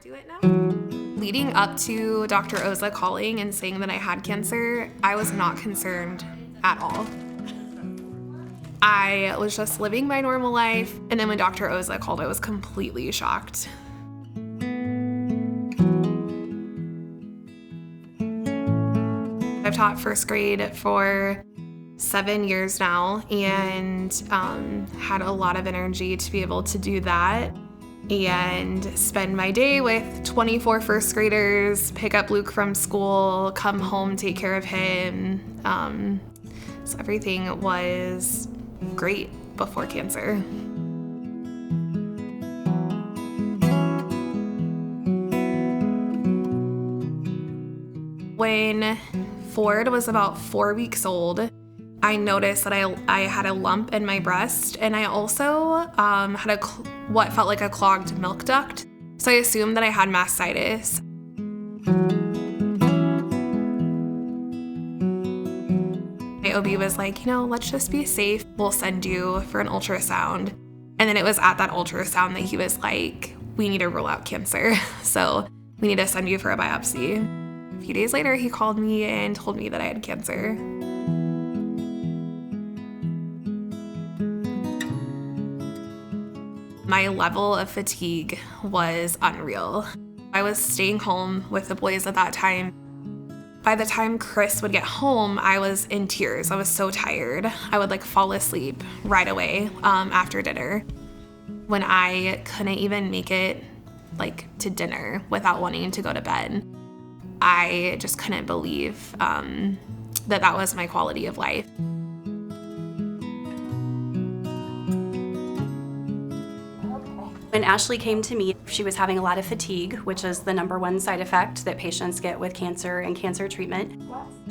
do it now. Leading up to Dr. Oza calling and saying that I had cancer, I was not concerned at all. I was just living my normal life, and then when Dr. Oza called, I was completely shocked. I've taught first grade for 7 years now and had a lot of energy to be able to do that and spend my day with 24 first graders, pick up Luke from school, come home, take care of him. So everything was great before cancer. When Ford was about 4 weeks old, I noticed that I had a lump in my breast, and I also had what felt like a clogged milk duct. So I assumed that I had mastitis. My OB was like, let's just be safe. We'll send you for an ultrasound. And then it was at that ultrasound that he was like, we need to rule out cancer. So we need to send you for a biopsy. A few days later, he called me and told me that I had cancer. My level of fatigue was unreal. I was staying home with the boys at that time. By the time Chris would get home, I was in tears. I was so tired. I would fall asleep right away after dinner. When I couldn't even make it to dinner without wanting to go to bed, I just couldn't believe that was my quality of life. When Ashley came to me, she was having a lot of fatigue, which is the #1 side effect that patients get with cancer and cancer treatment.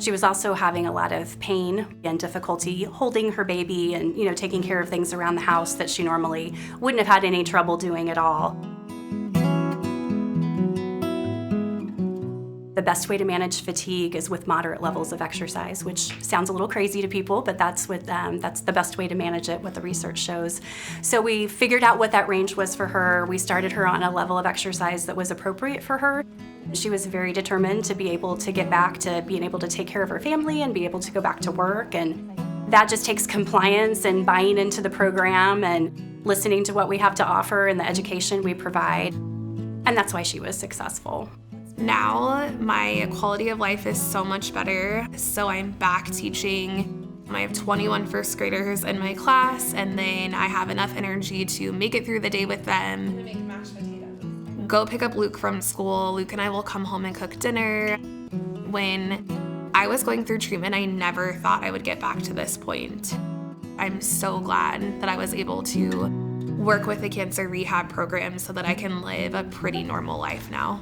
She was also having a lot of pain and difficulty holding her baby and, taking care of things around the house that she normally wouldn't have had any trouble doing at all. The best way to manage fatigue is with moderate levels of exercise, which sounds a little crazy to people, but that's the best way to manage it, what the research shows. So we figured out what that range was for her. We started her on a level of exercise that was appropriate for her. She was very determined to be able to get back to being able to take care of her family and be able to go back to work. And that just takes compliance and buying into the program and listening to what we have to offer and the education we provide. And that's why she was successful. Now, my quality of life is so much better. So I'm back teaching. I have 21 first graders in my class, and then I have enough energy to make it through the day with them. Make mashed potatoes. Go pick up Luke from school. Luke and I will come home and cook dinner. When I was going through treatment, I never thought I would get back to this point. I'm so glad that I was able to work with the cancer rehab program so that I can live a pretty normal life now.